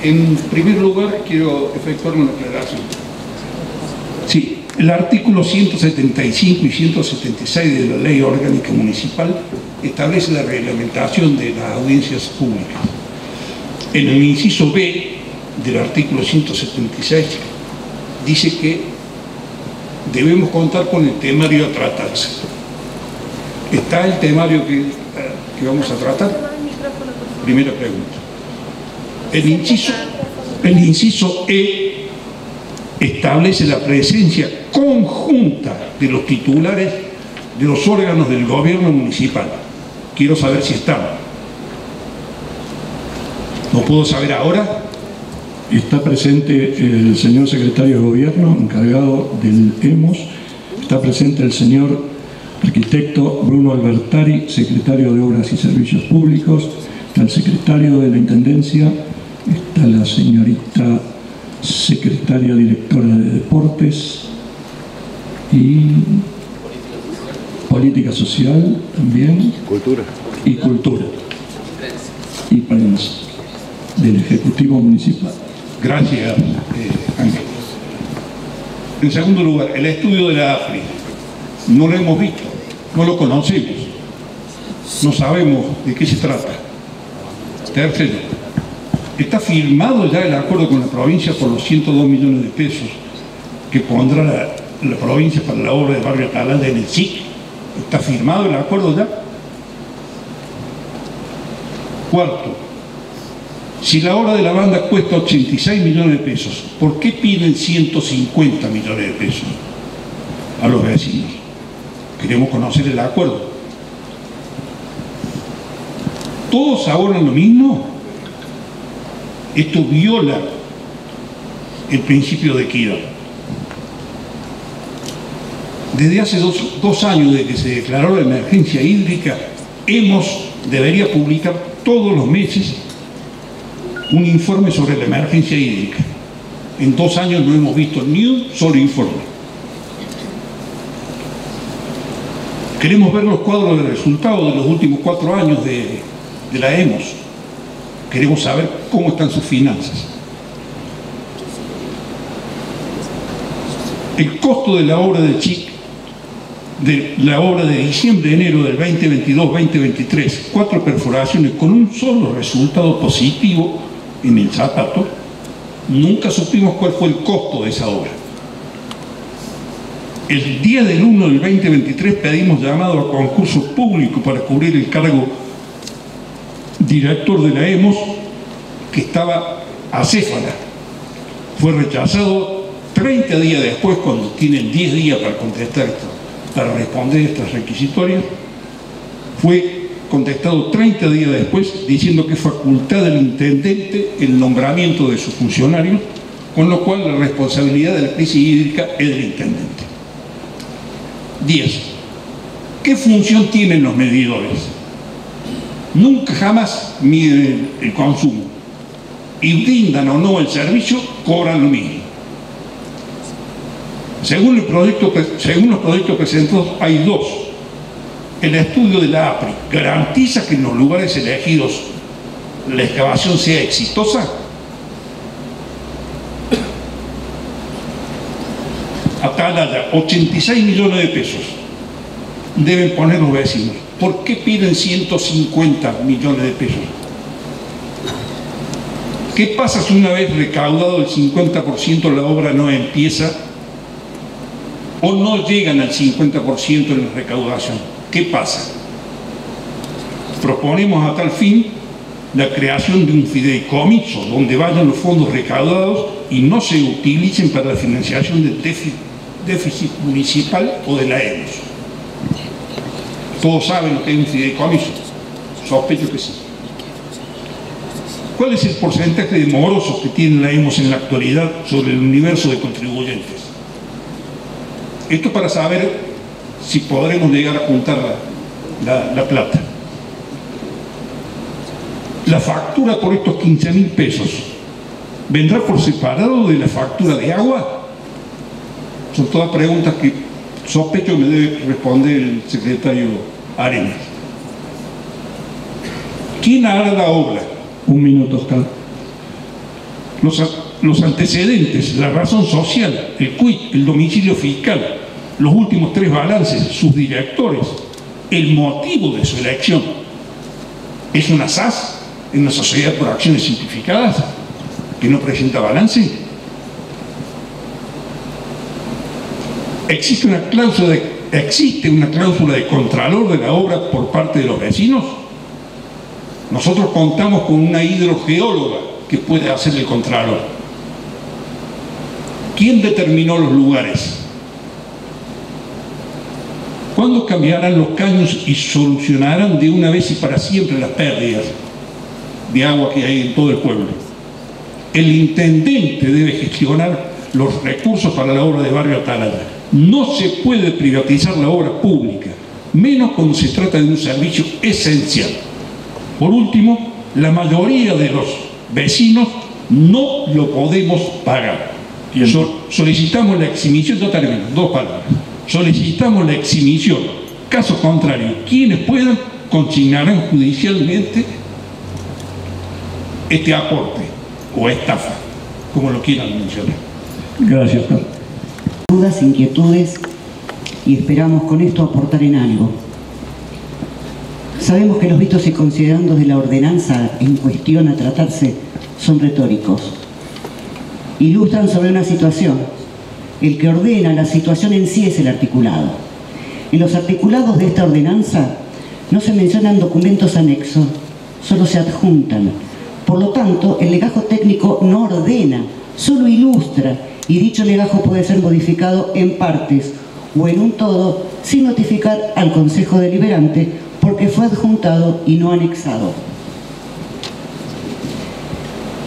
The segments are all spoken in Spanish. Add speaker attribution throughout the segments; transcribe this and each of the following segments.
Speaker 1: En primer lugar, quiero efectuar una aclaración. Sí, el artículo 175 y 176 de la Ley Orgánica Municipal establece la reglamentación de las audiencias públicas. En el inciso B del artículo 176 dice que debemos contar con el temario a tratarse. ¿Está el temario que vamos a tratar? Primera pregunta. El inciso E establece la presencia conjunta de los titulares de los órganos del gobierno municipal. Quiero saber si están. ¿Lo puedo saber ahora?
Speaker 2: Está presente el señor secretario de Gobierno, encargado del EMOS. Está presente el señor arquitecto Bruno Albertari, secretario de Obras y Servicios Públicos. Está el secretario de la Intendencia. Está la señorita secretaria directora de Deportes y Política Social también.
Speaker 3: Cultura.
Speaker 2: Y Cultura. Y prensa del Ejecutivo Municipal.
Speaker 1: Gracias, Ángel. En segundo lugar, el estudio de la AFRI. No lo hemos visto, no lo conocemos, no sabemos de qué se trata. Tercero, está firmado ya el acuerdo con la provincia por los 102 millones de pesos que pondrá la provincia para la obra de Barrio Atalaya en el SIC. ¿Está firmado el acuerdo ya? Cuarto, si la obra de la banda cuesta 86 millones de pesos, ¿por qué piden 150 millones de pesos a los vecinos? Queremos conocer el acuerdo. ¿Todos abonan lo mismo? Esto viola el principio de equidad. Desde hace dos años, desde que se declaró la emergencia hídrica, debería publicar todos los meses un informe sobre la emergencia hídrica. En 2 años no hemos visto ni un solo informe. Queremos ver los cuadros de resultados de los últimos 4 años de la EMOS. Queremos saber cómo están sus finanzas. El costo de la obra del CHIC, de la obra de diciembre-enero del 2022-2023, 4 perforaciones con un solo resultado positivo en el zapato, nunca supimos cuál fue el costo de esa obra. El día del 1 del 2023 pedimos llamado a concurso público para cubrir el cargo director de la EMOS, que estaba acéfala. Fue rechazado 30 días después, cuando tienen 10 días para contestar para responder estas requisitorias. Fue contestado 30 días después diciendo que es facultad del intendente el nombramiento de sus funcionarios, con lo cual la responsabilidad de la crisis hídrica es del intendente. 10. ¿Qué función tienen los medidores? Nunca jamás miden el consumo y brindan o no el servicio, cobran lo mismo. Según los proyectos presentados, hay 2. El estudio de la APRI garantiza que en los lugares elegidos la excavación sea exitosa. Atalaya, 86 millones de pesos deben poner los vecinos. ¿Por qué piden 150 millones de pesos? ¿Qué pasa si una vez recaudado el 50% la obra no empieza o no llegan al 50% en la recaudación? ¿Qué pasa? Proponemos a tal fin la creación de un fideicomiso donde vayan los fondos recaudados y no se utilicen para la financiación del déficit municipal o de la EMOS. Todos saben lo que es un fideicomiso. Sospecho que sí. ¿Cuál es el porcentaje de morosos que tiene la EMOS en la actualidad sobre el universo de contribuyentes? Esto para saber si podremos llegar a juntar la plata. La factura por estos 15.000 pesos ¿vendrá por separado de la factura de agua? Son todas preguntas que sospecho que me debe responder el secretario Arenas. ¿Quién hará la obra?
Speaker 2: Un minuto, Oscar.
Speaker 1: los antecedentes, la razón social, el quit, el domicilio fiscal, los últimos 3 balances, sus directores, el motivo de su elección. ¿Es una SAS en una sociedad por acciones simplificadas que no presenta balance? ¿Existe una cláusula de contralor de la obra por parte de los vecinos? Nosotros contamos con una hidrogeóloga que puede hacer el contralor. ¿Quién determinó los lugares? ¿Cuándo cambiarán los caños y solucionarán de una vez y para siempre las pérdidas de agua que hay en todo el pueblo? El intendente debe gestionar los recursos para la obra de Barrio Atalaya. No se puede privatizar la obra pública, menos cuando se trata de un servicio esencial. Por último, la mayoría de los vecinos no lo podemos pagar. Solicitamos la exhibición, yo termino, 2 palabras. Solicitamos la exhibición. Caso contrario, quienes puedan consignarán judicialmente este aporte o estafa, como lo quieran mencionar.
Speaker 2: Gracias, Carlos.
Speaker 3: Dudas, inquietudes, y esperamos con esto aportar en algo. Sabemos que los vistos y considerandos de la ordenanza en cuestión a tratarse son retóricos. Ilustran sobre una situación. El que ordena la situación en sí es el articulado. En los articulados de esta ordenanza no se mencionan documentos anexos, solo se adjuntan. Por lo tanto, el legajo técnico no ordena, solo ilustra, y dicho legajo puede ser modificado en partes o en un todo sin notificar al Consejo Deliberante porque fue adjuntado y no anexado.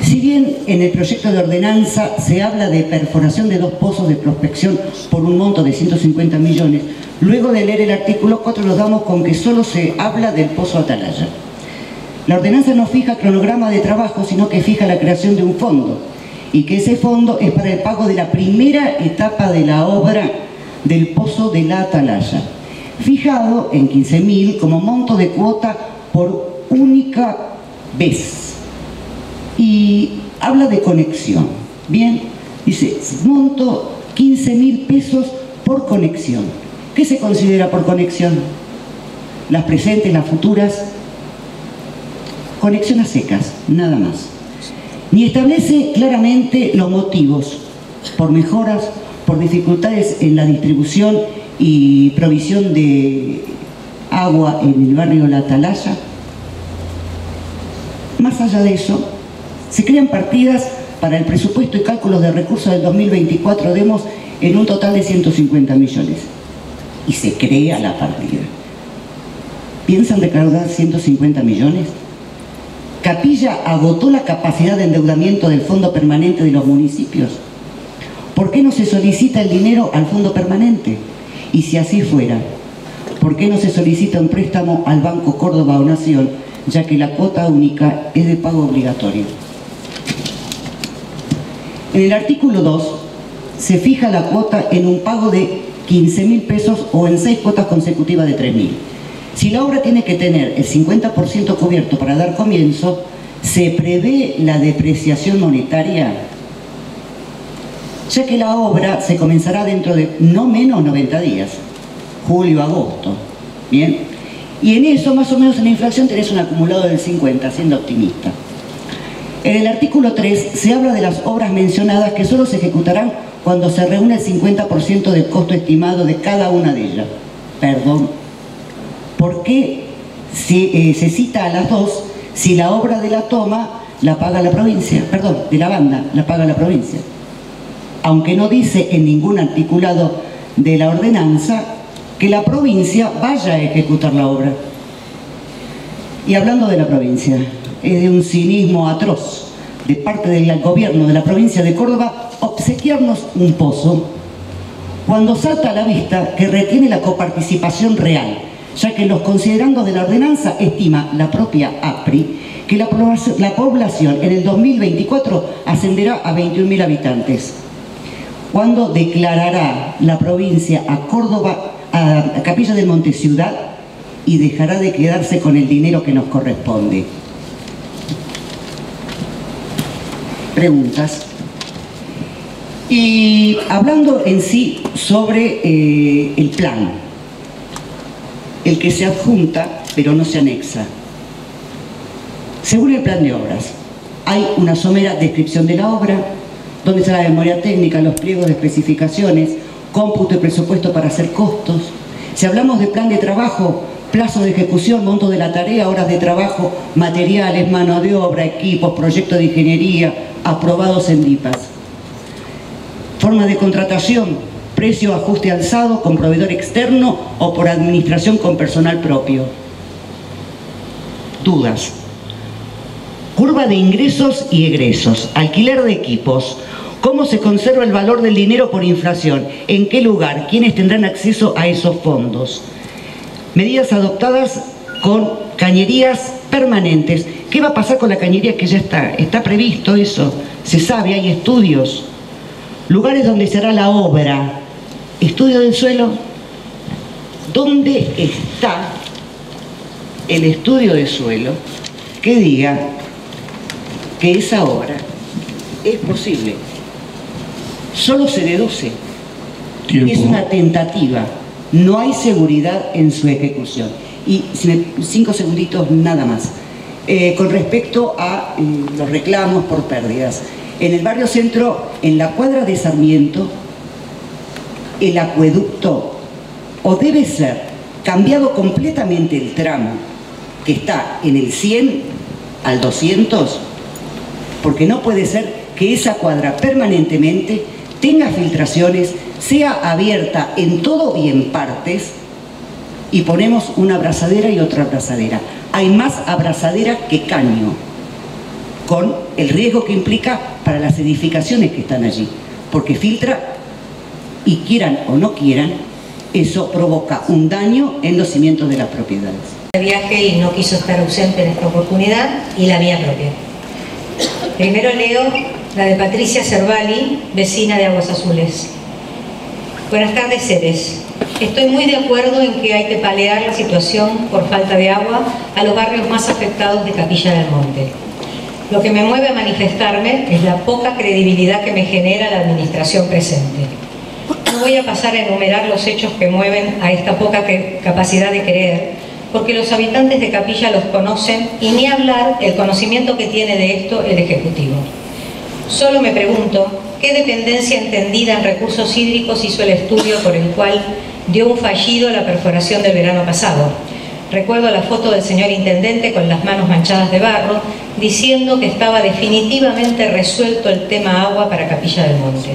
Speaker 3: Si bien en el proyecto de ordenanza se habla de perforación de 2 pozos de prospección por un monto de 150 millones, luego de leer el artículo 4 nos damos con que solo se habla del pozo Atalaya. La ordenanza no fija cronograma de trabajo, sino que fija la creación de un fondo, y que ese fondo es para el pago de la primera etapa de la obra del pozo de la Atalaya, fijado en 15.000 como monto de cuota por única vez. Y habla de conexión. Bien, dice, monto 15.000 pesos por conexión. ¿Qué se considera por conexión? Las presentes, las futuras. Conexión a secas, nada más. Ni establece claramente los motivos, por mejoras, por dificultades en la distribución y provisión de agua en el barrio La Atalaya. Más allá de eso, se crean partidas para el presupuesto y cálculos de recursos del 2024, demos en un total de 150 millones. Y se crea la partida. ¿Piensan recaudar 150 millones? Capilla agotó la capacidad de endeudamiento del Fondo Permanente de los municipios. ¿Por qué no se solicita el dinero al Fondo Permanente? Y si así fuera, ¿por qué no se solicita un préstamo al Banco Córdoba o Nación, ya que la cuota única es de pago obligatorio? En el artículo 2 se fija la cuota en un pago de 15.000 pesos o en 6 cuotas consecutivas de 3.000. Si la obra tiene que tener el 50% cubierto para dar comienzo, se prevé la depreciación monetaria, ya que la obra se comenzará dentro de no menos 90 días, julio, agosto. Bien, y en eso más o menos en la inflación tenés un acumulado del 50, siendo optimista. En el artículo 3 se habla de las obras mencionadas que solo se ejecutarán cuando se reúne el 50% del costo estimado de cada una de ellas. Perdón, ¿por qué se cita a las dos si la obra de la toma la paga la provincia? Perdón, de la banda la paga la provincia. Aunque no dice en ningún articulado de la ordenanza que la provincia vaya a ejecutar la obra. Y hablando de la provincia, es de un cinismo atroz de parte del gobierno de la provincia de Córdoba obsequiarnos un pozo cuando salta a la vista que retiene la coparticipación real, ya que los considerandos de la ordenanza estima la propia APRI que la población en el 2024 ascenderá a 21.000 habitantes. ¿Cuándo declarará la provincia a Córdoba, a Capilla del Monte ciudad, y dejará de quedarse con el dinero que nos corresponde? preguntas. Y hablando en sí sobre el plan, el que se adjunta pero no se anexa. Según el plan de obras, hay una somera descripción de la obra, donde está la memoria técnica, los pliegos de especificaciones, cómputo y presupuesto para hacer costos. Si hablamos de plan de trabajo, plazo de ejecución, monto de la tarea, horas de trabajo, materiales, mano de obra, equipos, proyectos de ingeniería, aprobados en DIPAS. Forma de contratación, precio, ajuste alzado con proveedor externo o por administración con personal propio. Dudas. Curva de ingresos y egresos, alquiler de equipos, cómo se conserva el valor del dinero por inflación, en qué lugar, quiénes tendrán acceso a esos fondos. Medidas adoptadas con cañerías permanentes. ¿Qué va a pasar con la cañería que ya está? Está previsto eso, se sabe, hay estudios. Lugares donde se hará la obra. Estudio del suelo. ¿Dónde está el estudio de suelo que diga que esa obra es posible? Solo se deduce.
Speaker 2: Tiempo.
Speaker 3: Es una tentativa. No hay seguridad en su ejecución. Y 5 segunditos nada más. Con respecto a los reclamos por pérdidas. En el barrio centro, en la cuadra de Sarmiento, el acueducto o debe ser cambiado completamente el tramo que está en el 100 al 200, porque no puede ser que esa cuadra permanentemente tenga filtraciones, sea abierta en todo y en partes, y ponemos una abrazadera y otra abrazadera. Hay más abrazadera que caño, con el riesgo que implica para las edificaciones que están allí, porque filtra, y quieran o no quieran, eso provoca un daño en los cimientos de las propiedades.
Speaker 4: De viaje y no quiso estar ausente en esta oportunidad, y la mía propia. Primero leo la de Patricia Cervali, vecina de Aguas Azules. Buenas tardes, sedes. Estoy muy de acuerdo en que hay que paliar la situación por falta de agua a los barrios más afectados de Capilla del Monte. Lo que me mueve a manifestarme es la poca credibilidad que me genera la administración presente. No voy a pasar a enumerar los hechos que mueven a esta poca capacidad de creer, porque los habitantes de Capilla los conocen, y ni hablar el conocimiento que tiene de esto el Ejecutivo. Solo me pregunto, ¿qué dependencia entendida en recursos hídricos hizo el estudio por el cual dio un fallido a la perforación del verano pasado? Recuerdo la foto del señor intendente con las manos manchadas de barro, diciendo que estaba definitivamente resuelto el tema agua para Capilla del Monte.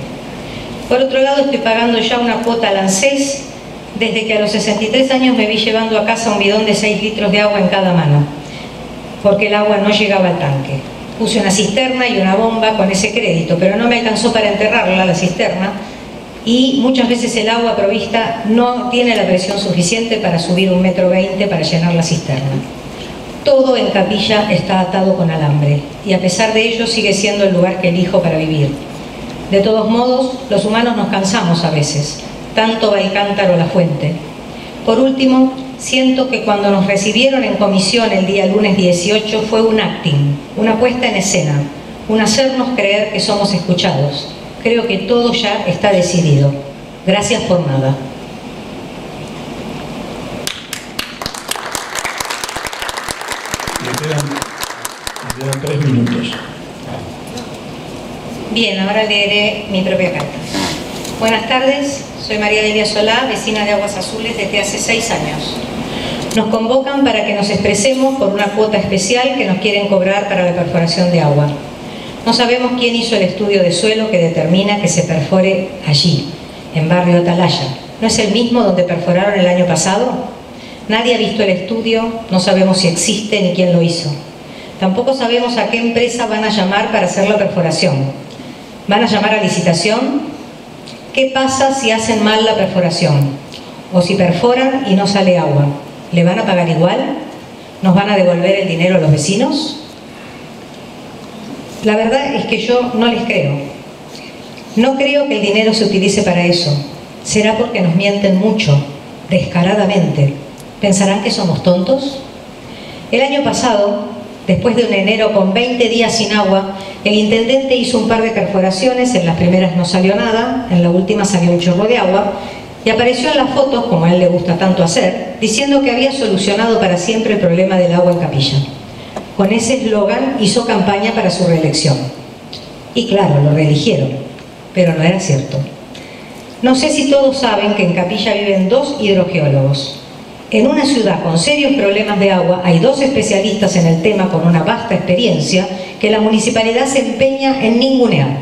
Speaker 4: Por otro lado, estoy pagando ya una cuota al ANSES desde que a los 63 años me vi llevando a casa un bidón de 6 litros de agua en cada mano, porque el agua no llegaba al tanque. Puse una cisterna y una bomba con ese crédito, pero no me alcanzó para enterrarla, la cisterna, y muchas veces el agua provista no tiene la presión suficiente para subir 1,20 metros para llenar la cisterna. Todo en Capilla está atado con alambre, y a pesar de ello sigue siendo el lugar que elijo para vivir. De todos modos, los humanos nos cansamos a veces, tanto va el cántaro a la fuente. Por último, siento que cuando nos recibieron en comisión el día lunes 18 fue un acting, una puesta en escena, un hacernos creer que somos escuchados. Creo que todo ya está decidido. Gracias por nada.
Speaker 2: Me quedan 3 minutos.
Speaker 4: Bien, ahora leeré mi propia carta. Buenas tardes, soy María Delia Solá, vecina de Aguas Azules desde hace 6 años. Nos convocan para que nos expresemos por una cuota especial que nos quieren cobrar para la perforación de agua. No sabemos quién hizo el estudio de suelo que determina que se perfore allí, en barrio Atalaya. ¿No es el mismo donde perforaron el año pasado? Nadie ha visto el estudio, no sabemos si existe ni quién lo hizo. Tampoco sabemos a qué empresa van a llamar para hacer la perforación. ¿Van a llamar a licitación? ¿Qué pasa si hacen mal la perforación? O si perforan y no sale agua, ¿le van a pagar igual? ¿Nos van a devolver el dinero a los vecinos? La verdad es que yo no les creo. No creo que el dinero se utilice para eso. ¿Será porque nos mienten mucho, descaradamente? ¿Pensarán que somos tontos? El año pasado Después de un enero con 20 días sin agua, el intendente hizo un par de perforaciones, en las primeras no salió nada, en la última salió un chorro de agua, y apareció en las fotos, como a él le gusta tanto hacer, diciendo que había solucionado para siempre el problema del agua en Capilla. Con ese eslogan hizo campaña para su reelección. Y claro, lo reeligieron, pero no era cierto. No sé si todos saben que en Capilla viven 2 hidrogeólogos. En una ciudad con serios problemas de agua hay 2 especialistas en el tema con una vasta experiencia que la municipalidad se empeña en ningunear.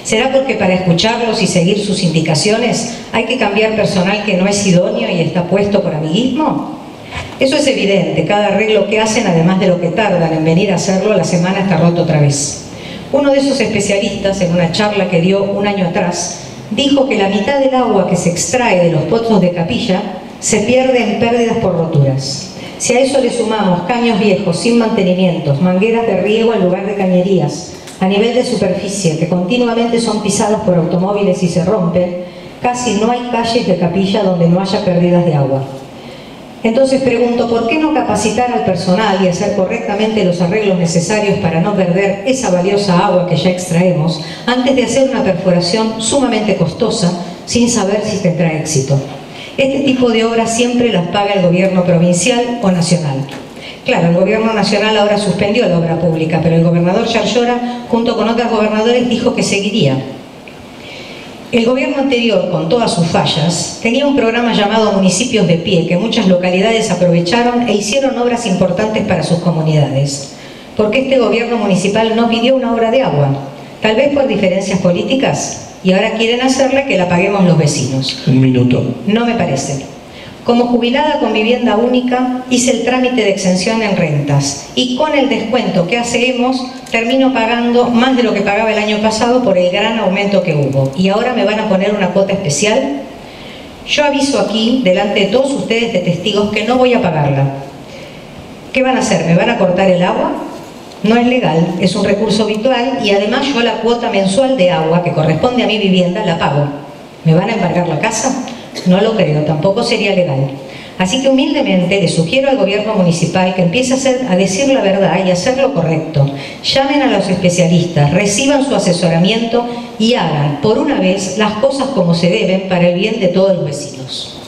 Speaker 4: ¿Será porque para escucharlos y seguir sus indicaciones hay que cambiar personal que no es idóneo y está puesto por amiguismo? Eso es evidente, cada arreglo que hacen, además de lo que tardan en venir a hacerlo, la semana está roto otra vez. Uno de esos especialistas, en una charla que dio un año atrás, dijo que la mitad del agua que se extrae de los pozos de Capilla se pierde en pérdidas por roturas. Si a eso le sumamos caños viejos sin mantenimientos, mangueras de riego en lugar de cañerías, a nivel de superficie, que continuamente son pisadas por automóviles y se rompen, casi no hay calles de Capilla donde no haya pérdidas de agua. Entonces pregunto, ¿por qué no capacitar al personal y hacer correctamente los arreglos necesarios para no perder esa valiosa agua que ya extraemos antes de hacer una perforación sumamente costosa sin saber si tendrá éxito? Este tipo de obras siempre las paga el gobierno provincial o nacional. Claro, el gobierno nacional ahora suspendió la obra pública, pero el gobernador Yarlora, junto con otros gobernadores, dijo que seguiría. El gobierno anterior, con todas sus fallas, tenía un programa llamado Municipios de Pie, que muchas localidades aprovecharon e hicieron obras importantes para sus comunidades. ¿Por qué este gobierno municipal no pidió una obra de agua? Tal vez por diferencias políticas, y ahora quieren hacerle que la paguemos los vecinos.
Speaker 2: Un minuto.
Speaker 4: No me parece. Como jubilada con vivienda única, hice el trámite de exención en rentas y con el descuento que hacemos termino pagando más de lo que pagaba el año pasado por el gran aumento que hubo. ¿Y ahora me van a poner una cuota especial? Yo aviso aquí, delante de todos ustedes de testigos, que no voy a pagarla. ¿Qué van a hacer? ¿Me van a cortar el agua? No es legal, es un recurso habitual y además yo la cuota mensual de agua que corresponde a mi vivienda la pago. ¿Me van a embargar la casa? No lo creo, tampoco sería legal. Así que humildemente le sugiero al gobierno municipal que empiece a decir la verdad y hacer lo correcto. Llamen a los especialistas, reciban su asesoramiento y hagan, por una vez, las cosas como se deben para el bien de todos los vecinos.